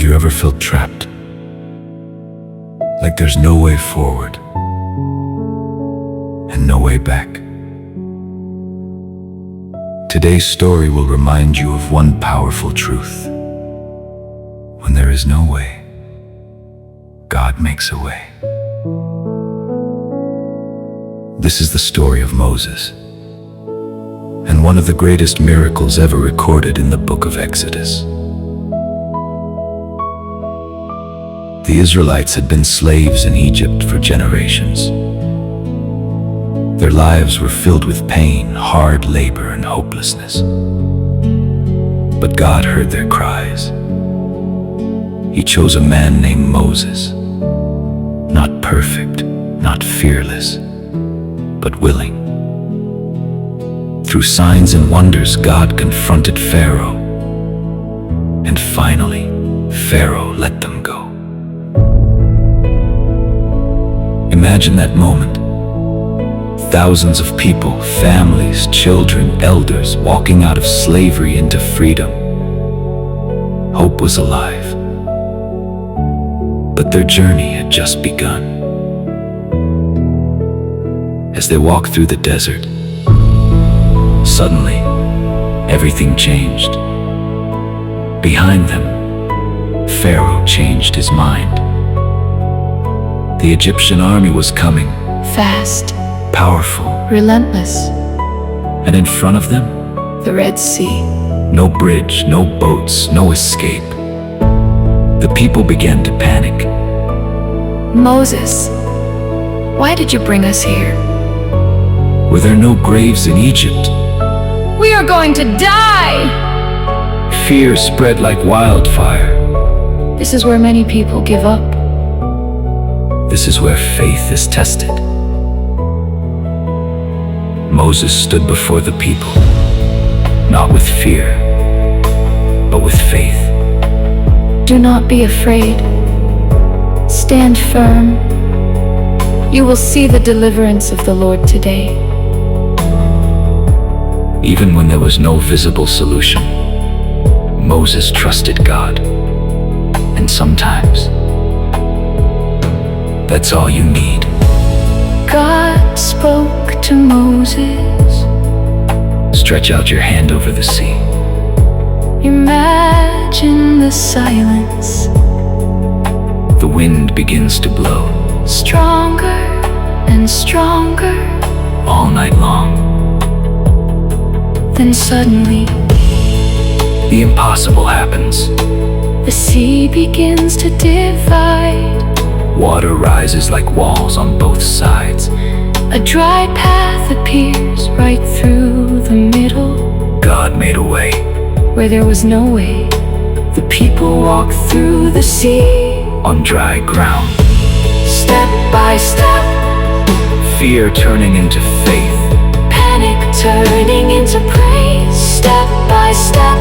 you ever felt trapped? Like there's no way forward and no way back? Today's story will remind you of one powerful truth. When there is no way, God makes a way. This is the story of Moses, and one of the greatest miracles ever recorded in the book of Exodus. The Israelites had been slaves in Egypt for generations. Their lives were filled with pain, hard labor, and hopelessness. But God heard their cries. He chose a man named Moses, not perfect, not fearless, but willing. Through signs and wonders, God confronted Pharaoh, and finally, Pharaoh let them go. Imagine that moment. Thousands of people, families, children, elders, walking out of slavery into freedom. Hope was alive, but their journey had just begun. As they walked through the desert, suddenly, everything changed. Behind them, Pharaoh changed his mind. The Egyptian army was coming, Fast, powerful, relentless. and in front of them, The Red Sea. no bridge, no boats, no escape. The people began to panic. Moses, why did you bring us here? Were there no graves in Egypt? We are going to die! Fear spread like wildfire. This is where many people give up. This is where faith is tested. Moses stood before the people, not with fear, but with faith. Do not be afraid. Stand firm. You will see the deliverance of the Lord today. Even when there was no visible solution, Moses trusted God. And sometimes, that's all you need. God spoke to Moses. Stretch out your hand over the sea. Imagine the silence, The wind begins to blow stronger and stronger. all night long. Then suddenly, The impossible happens. the sea begins to divide. Water rises like walls on both sides. A dry path appears right through the middle, God made a way. where there was no way. The people walk through the sea, On dry ground, step by step, fear turning into faith. panic turning into praise. Step by step,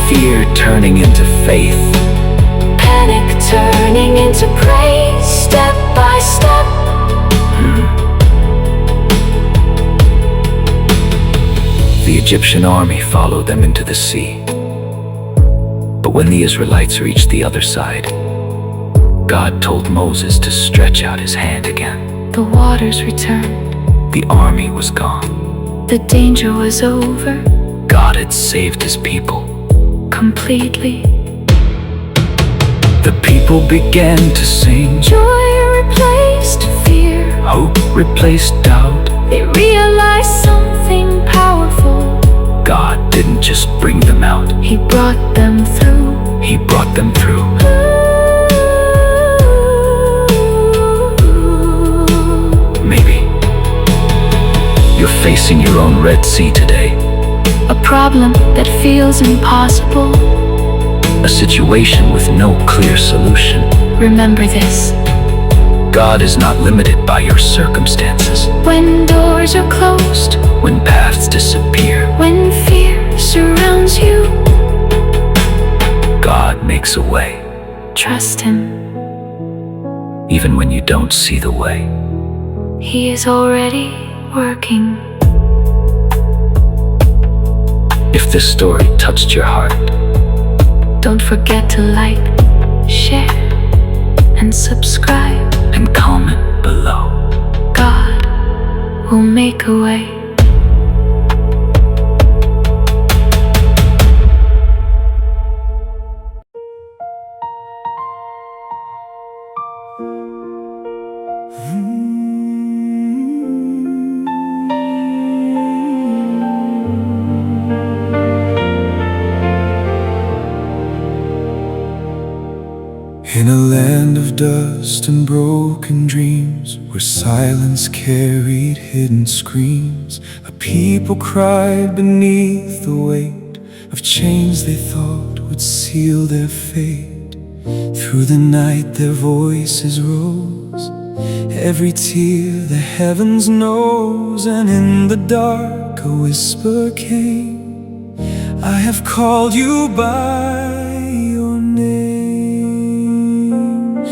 Fear turning into faith. panic turning into praise. Step by step. The Egyptian army followed them into the sea. But when the Israelites reached the other side, God told Moses to stretch out his hand again. The waters returned. The army was gone. The danger was over God had saved his people. completely. The people began to sing. Joy replaced fear. Hope replaced doubt. They realized something powerful. God didn't just bring them out. He brought them through. He brought them through. Maybe you're facing your own Red Sea today. A problem that feels impossible. A situation with no clear solution. Remember this. God is not limited by your circumstances. When doors are closed, When paths disappear, when fear surrounds you, God makes a way. trust Him. Even when you don't see the way. He is already working. If this story touched your heart, Don't forget to like, share, and subscribe, and comment below. God will make a way. In a land of dust and broken dreams, where silence carried hidden screams, a people cried beneath the weight of chains they thought would seal their fate. Through the night their voices rose, every tear the heavens knows, and in the dark a whisper came, I have called you by your name.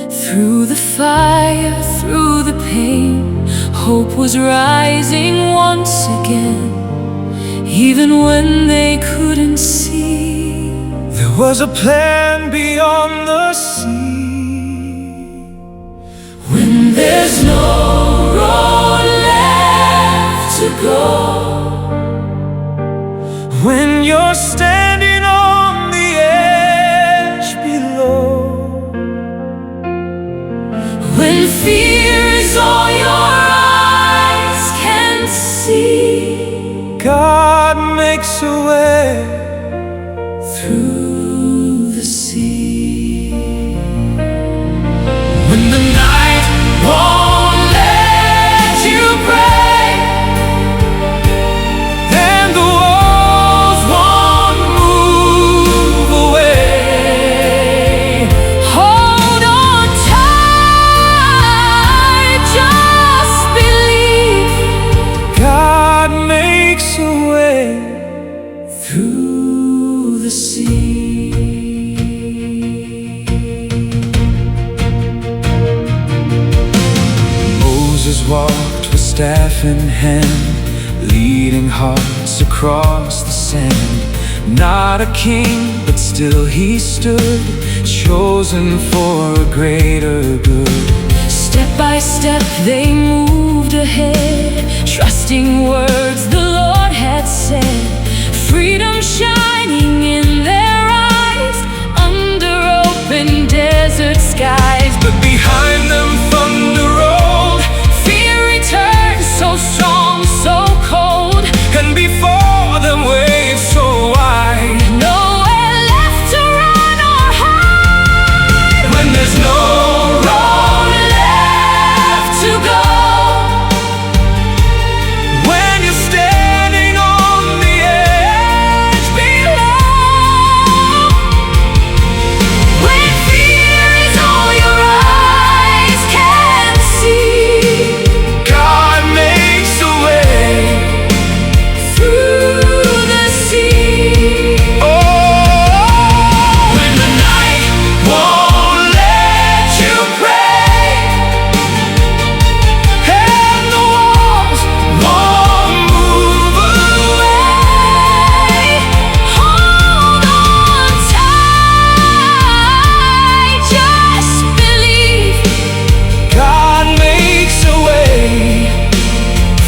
Through the fire, through the pain, hope was rising once again. Even when they couldn't see, there was a plan beyond the sea. When there's no road left to go, when you're standing on the edge below, when fear is all your eyes can see, God makes a way through the sea. When the night won't let you pray, and the walls won't move away, Hold on tight, just believe, God makes a way through the sea. Moses walked with staff in hand, leading hearts across the sand. Not a king, but still he stood, chosen for a greater good. Step by step they moved ahead, trusting words the Lord had said. Freedom shining in their eyes, under open desert skies. But behind them thunder rolled, Fear returned, so strong, so cold, and before them waves so wide. nowhere left to run or hide. When there's no Road left to go, when you're standing on the edge below, when fear is all your eyes can see, God makes a way. through the sea. Oh, when the night won't let you pray, and the walls won't move away, Hold on tight, just believe, God makes a way.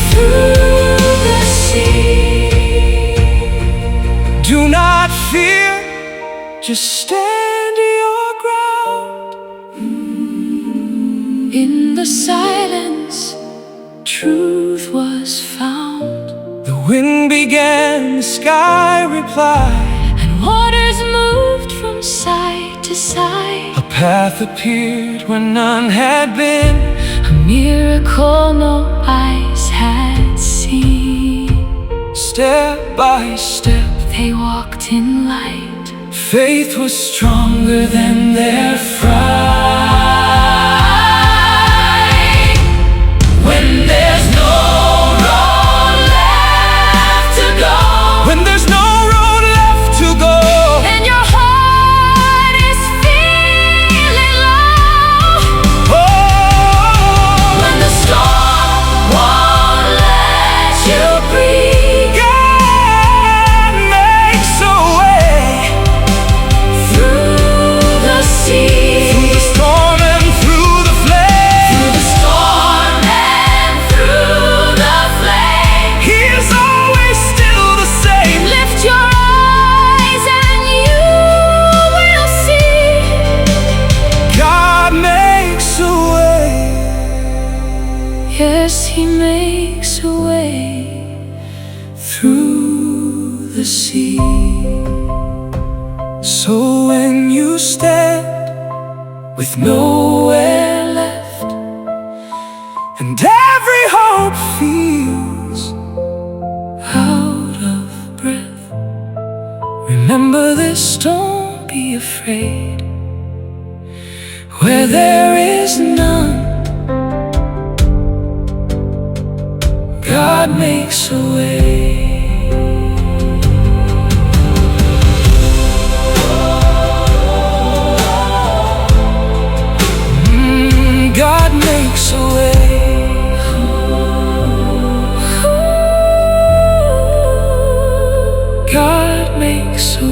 through the sea. Do not fear, just stand your ground. In the silence, truth was found, The wind began, the sky replied, and waters moved from side to side. a path appeared where none had been. A miracle no eyes had seen. Step by step, They walked in light, faith was stronger than their fright. When there's no road left to go, when there's no road left to go, and your heart is feeling low, oh, when the storm won't let you breathe, God makes a way. through the sea. So when you stand with nowhere left, and every hope feels out of breath, remember this, don't be afraid. Where there is none, God makes a way. God makes a way. God makes a way.